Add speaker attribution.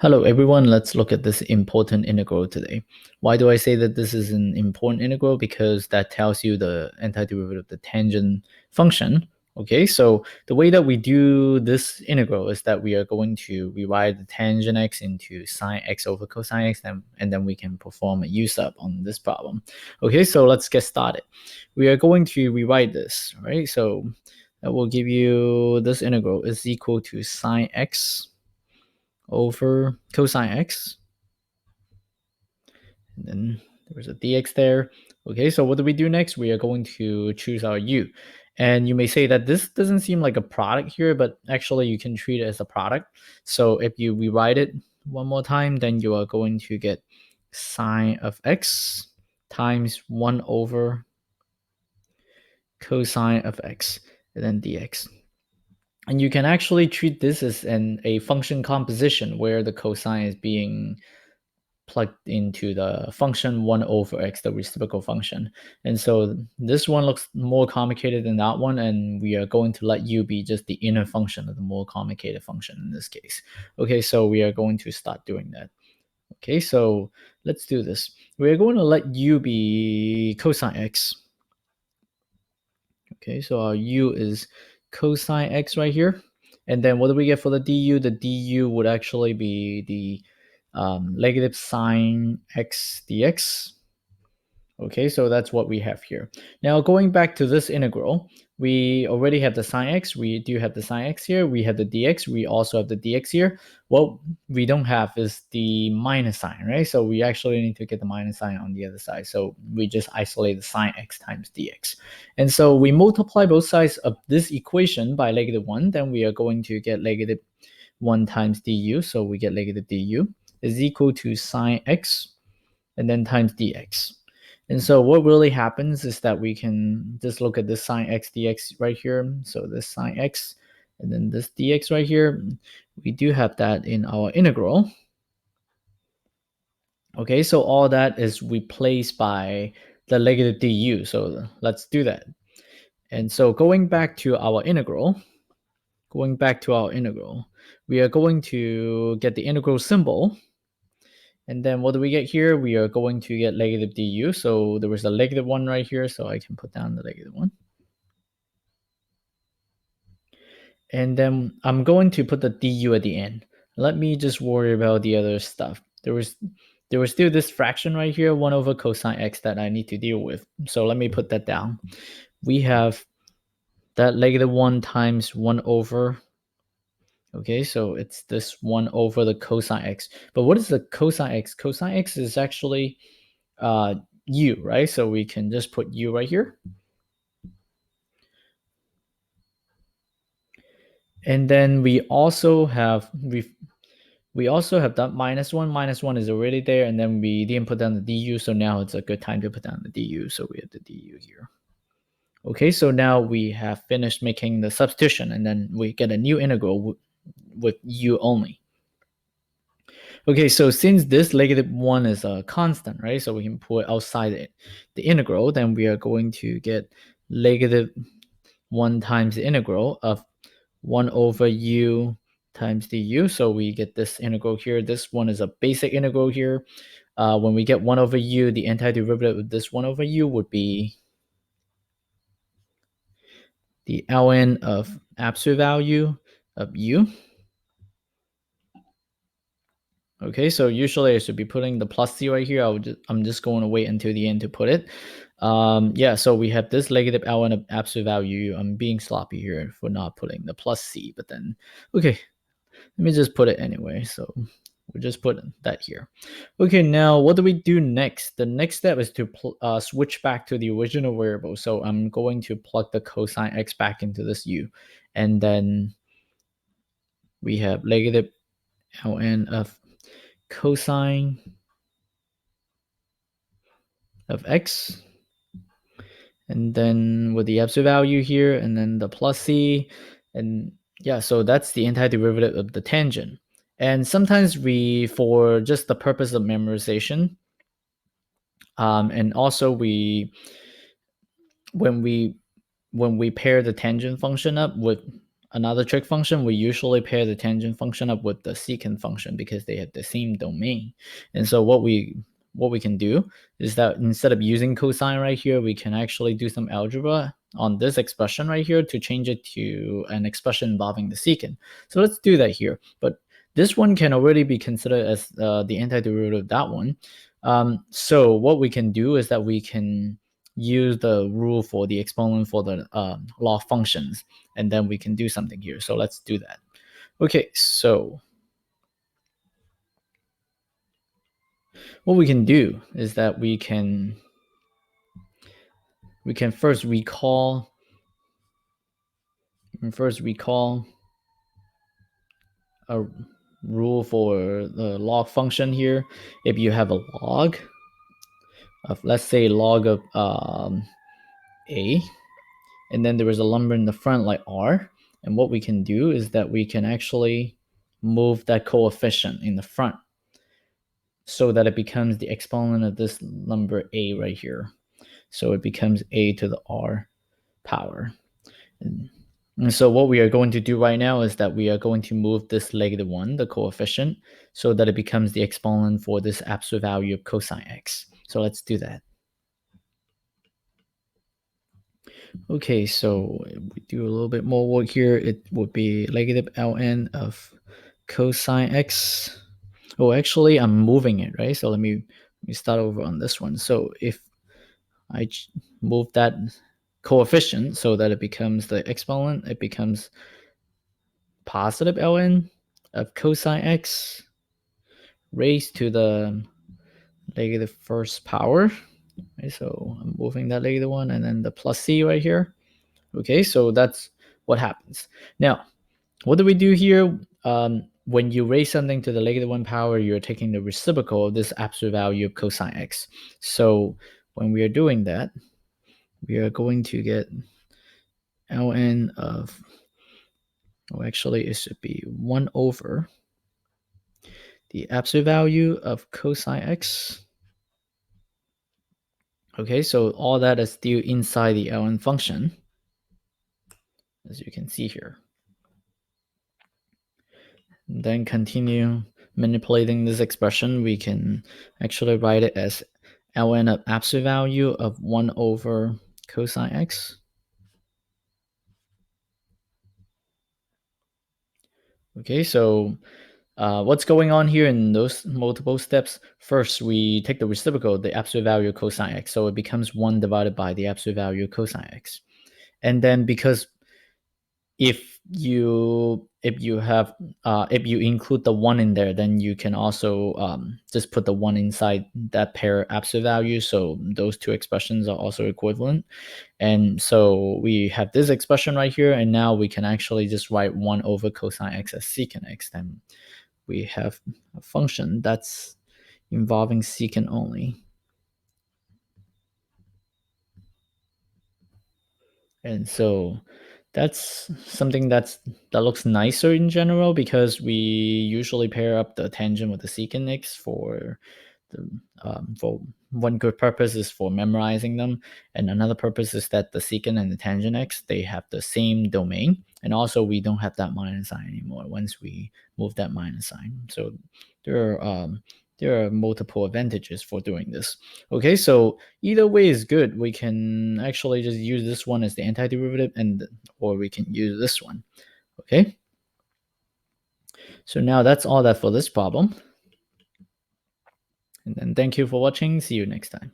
Speaker 1: Hello everyone, let's look at this important integral today. Why do I say that this is an important integral? Because that tells you the antiderivative of the tangent function. Okay, so the way that we do this integral is that we are going to rewrite the tangent x into sine x over cosine x, and then we can perform a U sub on this problem. Okay, so let's get started. We are going to rewrite this, right? So that will give you this integral is equal to sine x over cosine x, and then there's a dx there. Okay, so what do we do next? We are going to choose our u, and you may say that this doesn't seem like a product here, but actually you can treat it as a product. So if you rewrite it one more time, then you are going to get sine of x times 1 over cosine of x, and then dx. And you can actually treat this as a function composition where the cosine is being plugged into the function 1 over x, the reciprocal function. And so this one looks more complicated than that one, and we are going to let u be just the inner function of the more complicated function in this case. Okay, so we are going to start doing that. Okay, so let's do this. We are going to let u be cosine x. Okay, so our u is cosine x right here. And then what do we get for the du? The du would actually be the negative sine x dx. Okay, so that's what we have here. Now going back to this integral, we already have the sine x. We do have the sine x here. We have the dx. We also have the dx here. What we don't have is the minus sign, right? So we actually need to get the minus sign on the other side. So we just isolate the sine x times dx. And so we multiply both sides of this equation by -1. Then we are going to get -1 times du. So we get negative du is equal to sine x and then times dx. And so what really happens is that we can just look at this sine x dx right here. So this sine x and then this dx right here, we do have that in our integral. Okay, so all that is replaced by the negative du. So let's do that. And so going back to our integral, we are going to get the integral symbol. And then what do we get here? We are going to get negative du. So there was a -1 right here, so I can put down the -1. And then I'm going to put the du at the end. Let me just worry about the other stuff. There was still this fraction right here, 1 over cosine x, that I need to deal with. So let me put that down. We have that -1 times 1 over. Okay, so it's this 1 over the cosine x. But what is the cosine x? Cosine x is actually u, right? So we can just put u right here. And then we also have that -1 is already there, and then we didn't put down the du, so now it's a good time to put down the du. So we have the du here. Okay, so now we have finished making the substitution, and then we get a new integral with u only. Okay, so since this -1 is a constant, right? So we can pull it outside the integral, then we are going to get -1 times the integral of 1 over u times du. So we get this integral here. This one is a basic integral here. When we get 1 over u, the antiderivative of this 1 over u would be the ln of absolute value of u. Okay, so usually I should be putting the plus c right here. I'm just going to wait until the end to put it. Yeah, so we have this negative ln of absolute value. I'm being sloppy here for not putting the plus c, but then, okay, let me just put it anyway. So we'll just put that here. Okay, now what do we do next? The next step is to switch back to the original variable. So I'm going to plug the cosine x back into this u. And then we have negative ln of cosine of x, and then with the absolute value here, and then the plus c, and yeah, so that's the antiderivative of the tangent. And sometimes we, for just the purpose of memorization, and also when we pair the tangent function up with another trig function, we usually pair the tangent function up with the secant function because they have the same domain. And so what we can do is that instead of using cosine right here, we can actually do some algebra on this expression right here to change it to an expression involving the secant. So let's do that here. But this one can already be considered as the antiderivative of that one. So what we can do is that we can use the rule for the exponent for the log functions, and then we can do something here. So let's do that. Okay, so what we can do is that we can first recall a rule for the log function here. If you have a log of, let's say, log of a, and then there is a number in the front like r, and what we can do is that we can actually move that coefficient in the front so that it becomes the exponent of this number a right here. So it becomes a to the r power. And so what we are going to do right now is that we are going to move this -1, the coefficient, so that it becomes the exponent for this absolute value of cosine x. So let's do that. Okay, so if we do a little bit more work here, it would be -ln of cosine x. Oh, actually, I'm moving it, right? So let me start over on this one. So if I move that coefficient so that it becomes the exponent, it becomes positive ln of cosine x raised to the -1st power. Okay, so I'm moving that -1 and then the plus c right here. Okay, so that's what happens. Now, what do we do here? When you raise something to the -1 power, you're taking the reciprocal of this absolute value of cosine x. So when we are doing that, we are going to get ln of, well, actually it should be 1 over the absolute value of cosine x. Okay, so all that is still inside the ln function, as you can see here. And then continue manipulating this expression. We can actually write it as ln of absolute value of 1 over cosine x. Okay, so what's going on here in those multiple steps? First, we take the reciprocal, the absolute value of cosine x, so it becomes 1 divided by the absolute value of cosine x. And then because if you include the 1 in there, then you can also just put the 1 inside that pair absolute value, so those two expressions are also equivalent. And so we have this expression right here, and now we can actually just write 1 over cosine x as secant x. Then we have a function that's involving secant only. And so that's something that looks nicer in general, because we usually pair up the tangent with the secant x for one good purpose is for memorizing them, and another purpose is that the secant and the tangent x, they have the same domain, and also we don't have that minus sign anymore once we move that minus sign. So there are multiple advantages for doing this. Okay, so either way is good. We can actually just use this one as the antiderivative, or we can use this one. Okay, so now that's all that for this problem. And then thank you for watching. See you next time.